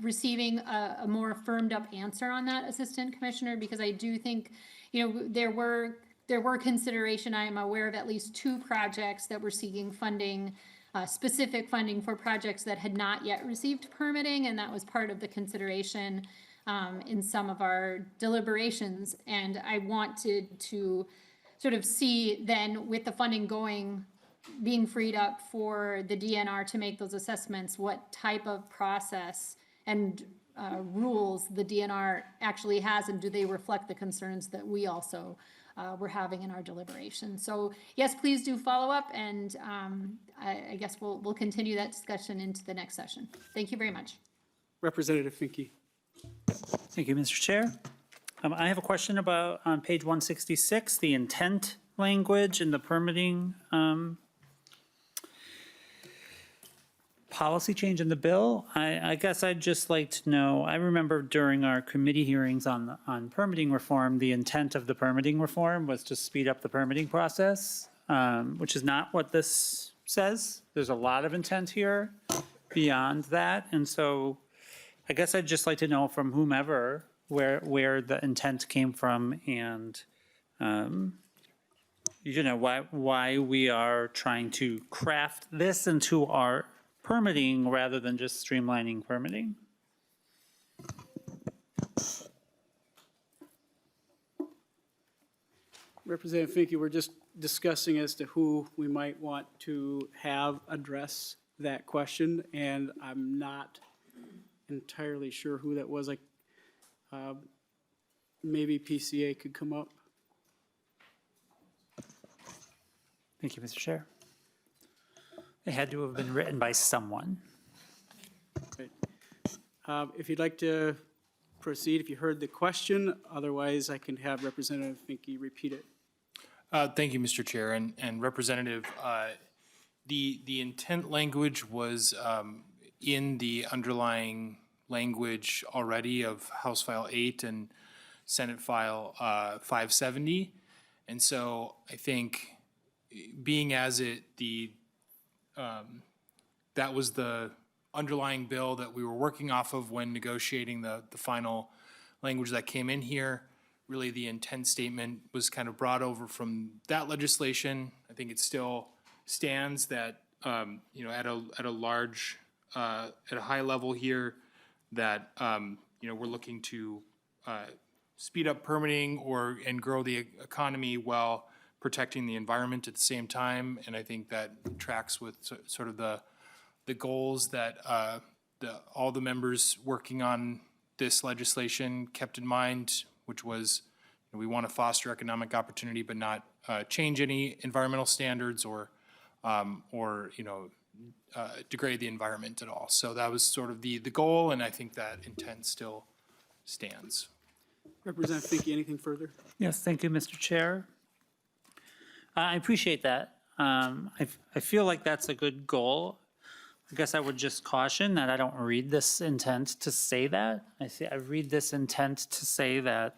[SPEAKER 6] receiving a more firmed up answer on that, Assistant Commissioner, because I do think, there were consideration. I am aware of at least 2 projects that were seeking funding, specific funding for projects that had not yet received permitting, and that was part of the consideration in some of our deliberations. And I wanted to sort of see then, with the funding being freed up for the DNR to make those assessments, what type of process and rules the DNR actually has, and do they reflect the concerns that we also were having in our deliberations. So yes, please do follow up, and I guess we'll continue that discussion into the next session. Thank you very much.
[SPEAKER 1] Representative Finke.
[SPEAKER 8] Thank you, Mr. Chair. I have a question about on page 166, the intent language and the permitting policy change in the bill. I guess I'd just like to know, I remember during our committee hearings on permitting reform, the intent of the permitting reform was to speed up the permitting process, which is not what this says. There's a lot of intent here beyond that. And so I guess I'd just like to know from whomever where the intent came from, and why we are trying to craft this into our permitting rather than just streamlining permitting.
[SPEAKER 1] Representative Finke, we're just discussing as to who we might want to have address that question, and I'm not entirely sure who that was. Like, maybe PCA could come up.
[SPEAKER 8] Thank you, Mr. Chair. It had to have been written by someone.
[SPEAKER 1] If you'd like to proceed, if you heard the question, otherwise I can have Representative Finke repeat it.
[SPEAKER 9] Thank you, Mr. Chair, and Representative. The intent language was in the underlying language already of House File 8 and Senate File 570. And so I think being as that was the underlying bill that we were working off of when negotiating the final language that came in here. Really, the intent statement was kind of brought over from that legislation. I think it still stands that, you know, at a large, at a high level here, that, you know, we're looking to speed up permitting and grow the economy while protecting the environment at the same time. And I think that tracks with sort of the goals that all the members working on this legislation kept in mind, which was, you know, we want to foster economic opportunity, but not change any environmental standards or you know, degrade the environment at all. So that was sort of the goal, and I think that intent still stands.
[SPEAKER 1] Representative Finke, anything further?
[SPEAKER 8] Yes, thank you, Mr. Chair. I appreciate that. I feel like that's a good goal. I guess I would just caution that I don't read this intent to say that. I read this intent to say that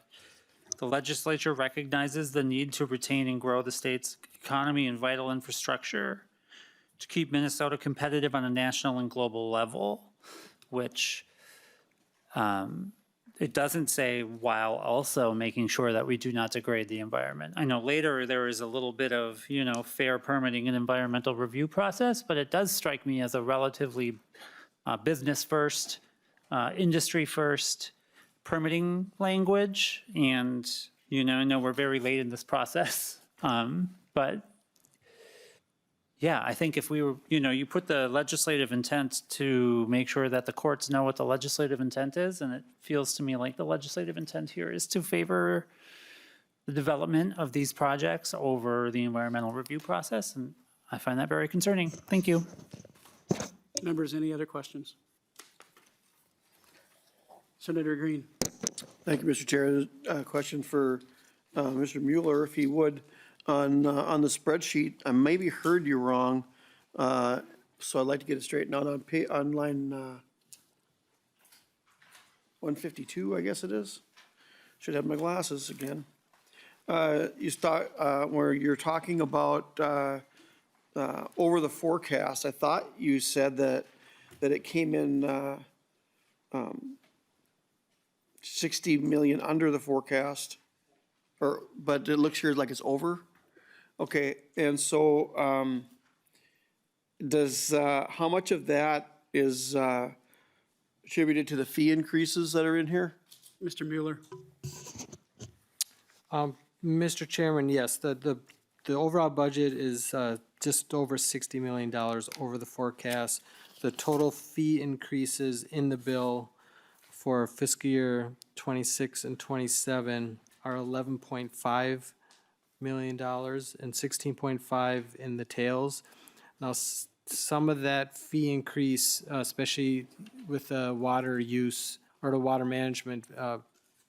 [SPEAKER 8] the legislature recognizes the need to retain and grow the state's economy and vital infrastructure to keep Minnesota competitive on a national and global level, which it doesn't say while also making sure that we do not degrade the environment. I know later there is a little bit of, you know, fair permitting and environmental review process, but it does strike me as a relatively business first, industry first permitting language. And, you know, I know we're very late in this process, but yeah, I think if we were, you know, you put the legislative intent to make sure that the courts know what the legislative intent is, and it feels to me like the legislative intent here is to favor the development of these projects over the environmental review process, and I find that very concerning. Thank you.
[SPEAKER 1] Members, any other questions? Senator Green.
[SPEAKER 10] Thank you, Mr. Chair. A question for Mr. Mueller, if he would. On the spreadsheet, I maybe heard you wrong, so I'd like to get it straightened out on line 152, I guess it is. Should have my glasses again. You start where you're talking about over the forecast. I thought you said that it came in 60 million under the forecast, but it looks here like it's over. Okay, and so how much of that is attributed to the fee increases that are in here?
[SPEAKER 1] Mr. Mueller.
[SPEAKER 4] Mr. Chairman, yes, the overall budget is just over $60 million over the forecast. The total fee increases in the bill for fiscal year 26 and 27 are $11.5 million and 16.5 in the tails. Now, some of that fee increase, especially with the water use or the water management,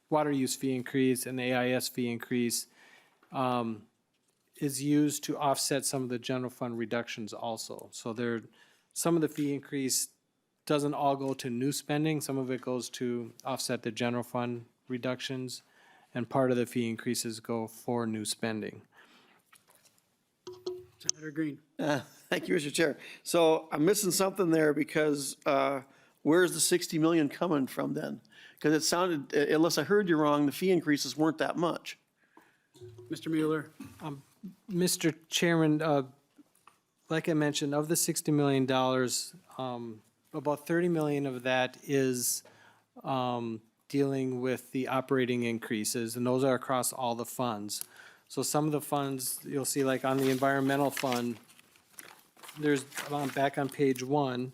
[SPEAKER 4] water use fee increase and the AIS fee increase, is used to offset some of the general fund reductions also. So some of the fee increase doesn't all go to new spending. Some of it goes to offset the general fund reductions, and part of the fee increases go for new spending.
[SPEAKER 1] Senator Green.
[SPEAKER 10] Thank you, Mr. Chair. So I'm missing something there because where's the 60 million coming from then? Because it sounded, unless I heard you wrong, the fee increases weren't that much.
[SPEAKER 1] Mr. Mueller.
[SPEAKER 4] Mr. Chairman, like I mentioned, of the $60 million, about 30 million of that is dealing with the operating increases, and those are across all the funds. So some of the funds, you'll see like on the environmental fund, there's, back on page 1,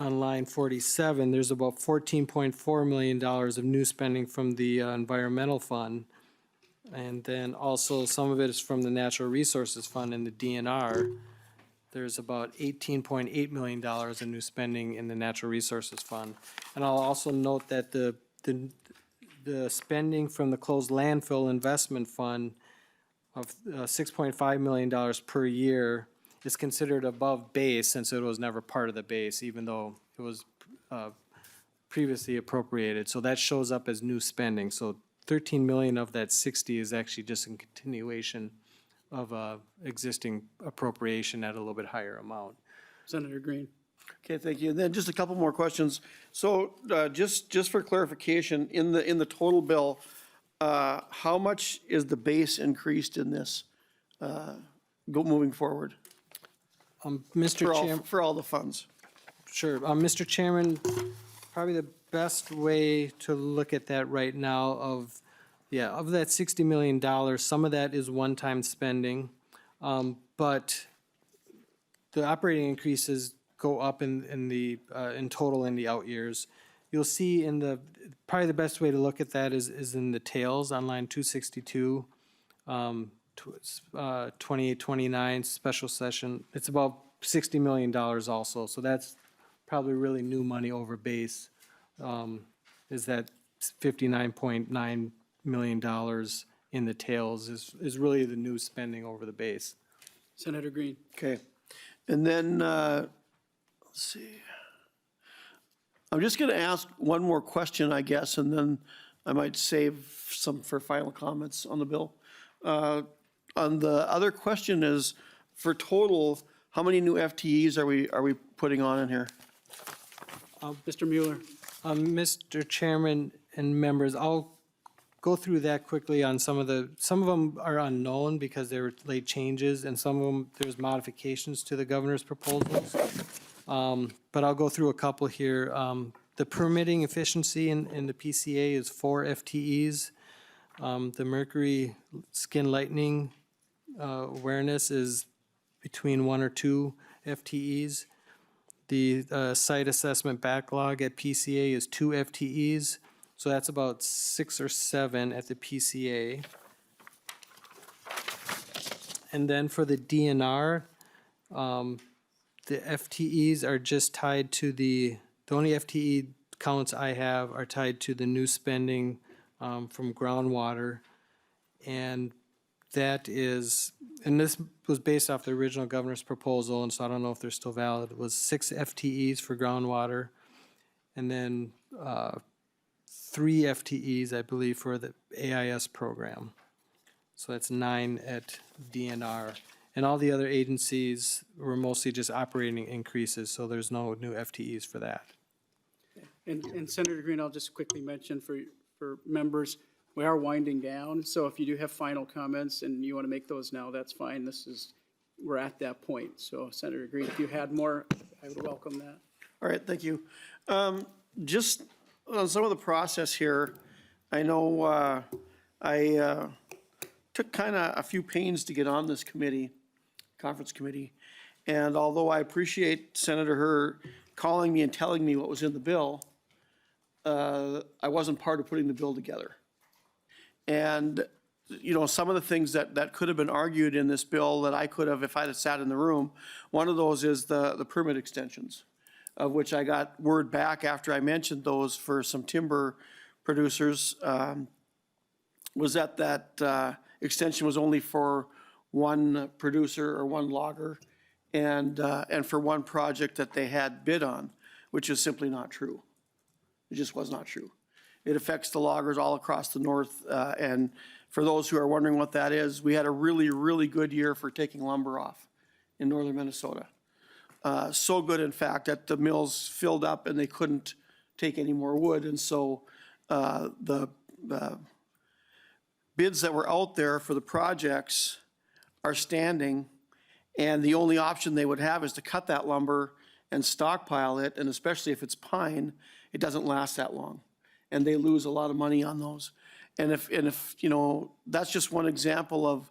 [SPEAKER 4] on line 47, there's about $14.4 million of new spending from the environmental fund. And then also some of it is from the Natural Resources Fund and the DNR. there's about $18.8 million in new spending in the Natural Resources Fund. And I'll also note that the spending from the closed landfill investment fund of $6.5 million per year is considered above base since it was never part of the base, even though it was previously appropriated. So that shows up as new spending. So 13 million of that 60 is actually just in continuation of existing appropriation at a little bit higher amount.
[SPEAKER 1] Senator Green.
[SPEAKER 10] Okay, thank you. And then just a couple more questions. So just for clarification, in the total bill, how much is the base increased in this moving forward
[SPEAKER 4] Mr. Chairman.
[SPEAKER 10] for all the funds?
[SPEAKER 4] Sure. Mr. Chairman, probably the best way to look at that right now of that $60 million, some of that is one-time spending. But the operating increases go up in total in the out years. You'll see probably the best way to look at that is in the tails on line 262, 2829 special session. It's about $60 million also. So that's probably really new money over base, is that $59.9 million in the tails is really the new spending over the base.
[SPEAKER 1] Senator Green.
[SPEAKER 10] Okay. And then, let's see. I'm just going to ask one more question, I guess, and then I might save some for final comments on the bill. On the other question is, for total, how many new FTEs are we putting on in here?
[SPEAKER 1] Mr. Mueller.
[SPEAKER 4] Mr. Chairman and members, I'll go through that quickly on some of them are unknown because they were late changes, and some of them, there's modifications to the governor's proposals. But I'll go through a couple here. The permitting efficiency in the PCA is 4 FTEs. The mercury skin lightening awareness is between 1 or 2 FTEs. The site assessment backlog at PCA is 2 FTEs, so that's about 6 or 7 at the PCA. And then for the DNR, the FTEs are just tied to the only FTE counts I have are tied to the new spending from groundwater. And that is, and this was based off the original governor's proposal, and so I don't know if they're still valid. It was 6 FTEs for groundwater, and then 3 FTEs, I believe, for the AIS program. So that's 9 at DNR. And all the other agencies were mostly just operating increases, so there's no new FTEs for that.
[SPEAKER 1] And Senator Green, I'll just quickly mention for members, we are winding down, so if you do have final comments and you want to make those now, that's fine. We're at that point. So Senator Green, if you had more, I would welcome that.
[SPEAKER 10] All right, thank you. Just on some of the process here, I know I took kind of a few pains to get on this committee, conference committee, and although I appreciate Senator Herr calling me and telling me what was in the bill, I wasn't part of putting the bill together. And, you know, some of the things that could have been argued in this bill that I could have, if I'd have sat in the room, one of those is the permit extensions, of which I got word back after I mentioned those for some timber producers, was that extension was only for one producer or one logger and for one project that they had bid on, which is simply not true. It just was not true. It affects the loggers all across the north, and for those who are wondering what that is, we had a really, really good year for taking lumber off in northern Minnesota. So good, in fact, that the mills filled up and they couldn't take any more wood, and so the bids that were out there for the projects are standing, and the only option they would have is to cut that lumber and stockpile it, and especially if it's pine, it doesn't last that long, and they lose a lot of money on those. And if you know, that's just one example of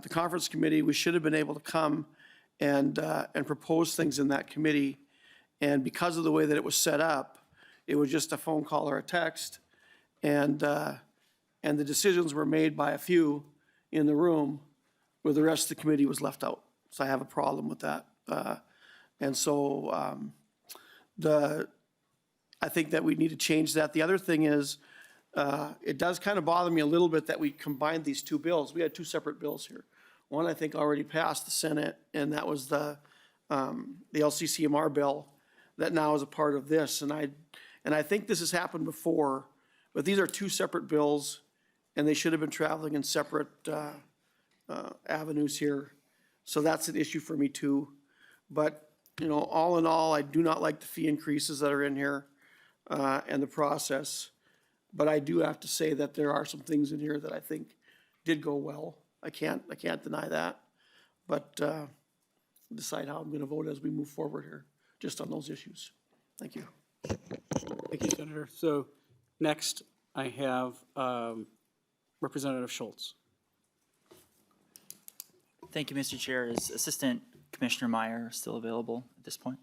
[SPEAKER 10] the conference committee. We should have been able to come and propose things in that committee, and because of the way that it was set up, it was just a phone call or a text, and the decisions were made by a few in the room, where the rest of the committee was left out. So I have a problem with that. And so I think that we need to change that. The other thing is, it does kind of bother me a little bit that we combined these two bills. We had two separate bills here. One, I think, already passed the Senate, and that was the LCCMR bill that now is a part of this. And I think this has happened before, but these are two separate bills, and they should have been traveling in separate avenues here. So that's an issue for me too. But, you know, all in all, I do not like the fee increases that are in here and the process. But I do have to say that there are some things in here that I think did go well. I can't deny that. But decide how I'm going to vote as we move forward here, just on those issues. Thank you.
[SPEAKER 1] Thank you, Senator. So next, I have Representative Schultz.
[SPEAKER 11] Thank you, Mr. Chair. Is Assistant Commissioner Meyer still available at this point?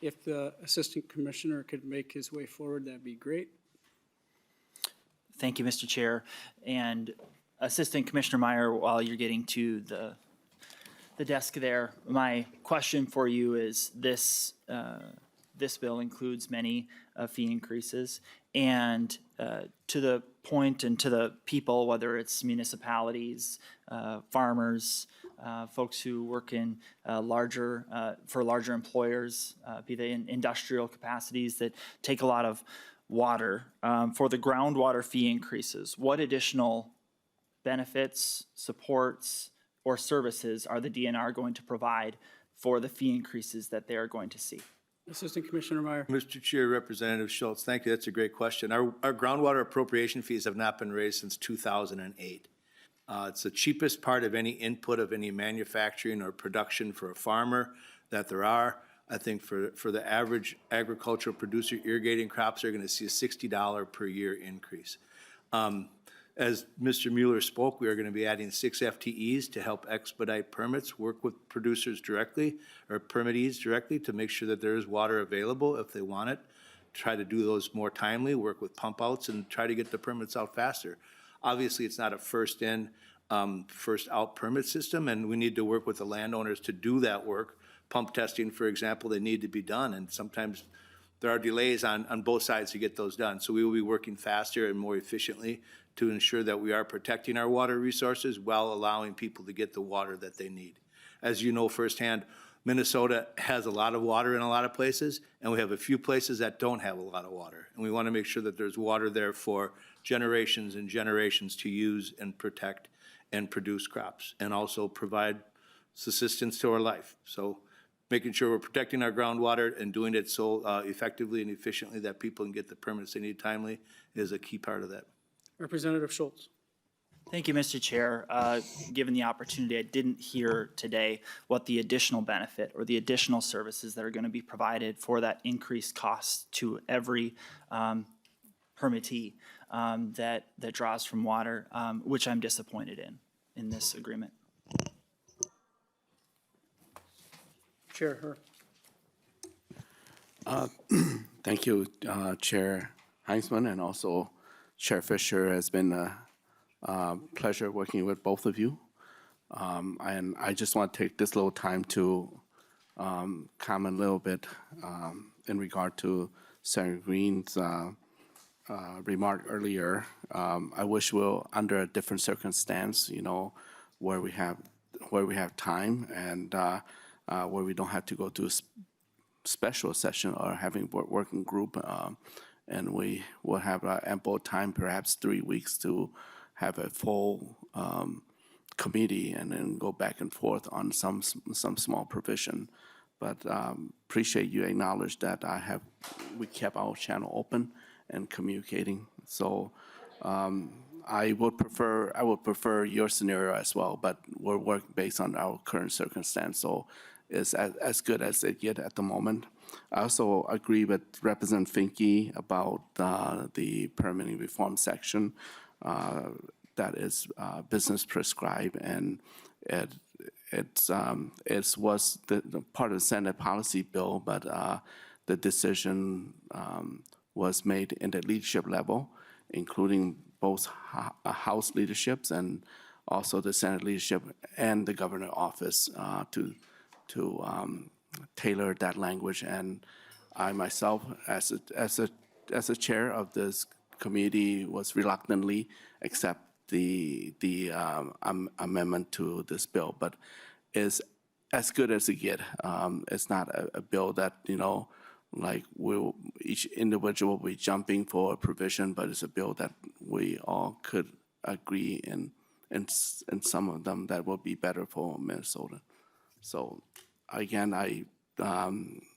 [SPEAKER 1] If the Assistant Commissioner could make his way forward, that'd be great.
[SPEAKER 11] Thank you, Mr. Chair. And Assistant Commissioner Meyer, while you're getting to the desk there, my question for you is this bill includes many fee increases, and to the point and to the people, whether it's municipalities, farmers, folks who work in larger employers, be they in industrial capacities that take a lot of water, for the groundwater fee increases, what additional benefits, supports, or services are the DNR going to provide for the fee increases that they are going to see?
[SPEAKER 1] Assistant Commissioner Meyer.
[SPEAKER 7] Mr. Chair, Representative Schultz, thank you. That's a great question. Our groundwater appropriation fees have not been raised since 2008. It's the cheapest part of any input of any manufacturing or production for a farmer that there are. I think for the average agricultural producer, irrigating crops are going to see a $60 per year increase. As Mr. Mueller spoke, we are going to be adding 6 FTEs to help expedite permits, work with producers directly or permittees directly to make sure that there is water available if they want it. Try to do those more timely, work with pump outs, and try to get the permits out faster. Obviously, it's not a first in, first out permit system, and we need to work with the landowners to do that work. Pump testing, for example, they need to be done, and sometimes there are delays on both sides to get those done. So we will be working faster and more efficiently to ensure that we are protecting our water resources while allowing people to get the water that they need. As you know firsthand, Minnesota has a lot of water in a lot of places, and we have a few places that don't have a lot of water. And we want to make sure that there's water there for generations and generations to use and protect and produce crops, and also provide subsistence to our life. So making sure we're protecting our groundwater and doing it so effectively and efficiently that people can get the permits they need timely is a key part of that.
[SPEAKER 1] Representative Schultz.
[SPEAKER 11] Thank you, Mr. Chair. Given the opportunity, I didn't hear today what the additional benefit or the additional services that are going to be provided for that increased cost to every permittee that draws from water, which I'm disappointed in this agreement.
[SPEAKER 1] Chair Herr.
[SPEAKER 2] Thank you, Chair Heinzman, and also Chair Fisher. Has been a pleasure working with both of you. And I just want to take this little time to comment a little bit in regard to Senator Green's remark earlier. I wish we're under a different circumstance, you know, where we have time and where we don't have to go to a special session or having working group, and we will have ample time, perhaps 3 weeks, to have a full committee and then go back and forth on some small provision. But appreciate you acknowledge that we kept our channel open and communicating. So I would prefer your scenario as well, but we'll work based on our current circumstance. So it's as good as it gets at the moment. I also agree with Representative Finke about the permitting reform section that is business prescribed, and it was the part of the Senate policy bill, but the decision was made in the leadership level, including both House leaderships and also the Senate leadership and the governor office to tailor that language. And I myself, as a chair of this committee, was reluctantly accept the amendment to this bill, but is as good as it get. It's not a bill that, like each individual will be jumping for a provision, but it's a bill that we all could agree in some of them that will be better for Minnesota. So again, I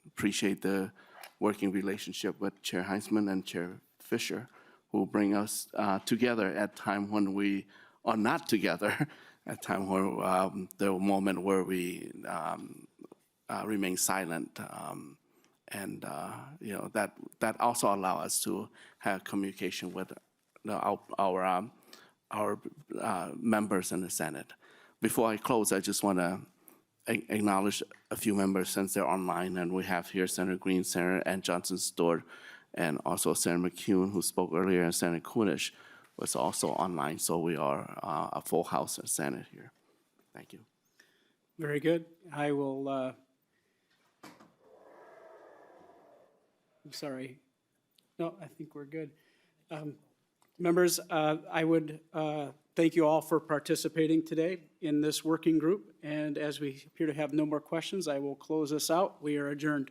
[SPEAKER 2] appreciate the working relationship with Chair Heinzman and Chair Fisher, who bring us together at time when we are not together, at time where the moment where we remain silent. And that also allow us to have communication with our members in the Senate. Before I close, I just want to acknowledge a few members since they're online, and we have here Senator Green, Senator Ann Johnson Stewart, and also Senator McCune, who spoke earlier, and Senator Kunish was also online. So we are a full house of Senate here. Thank you.
[SPEAKER 1] Very good. I will, I'm sorry. No, I think we're good. Members, I would thank you all for participating today in this working group. And as we appear to have no more questions, I will close this out. We are adjourned.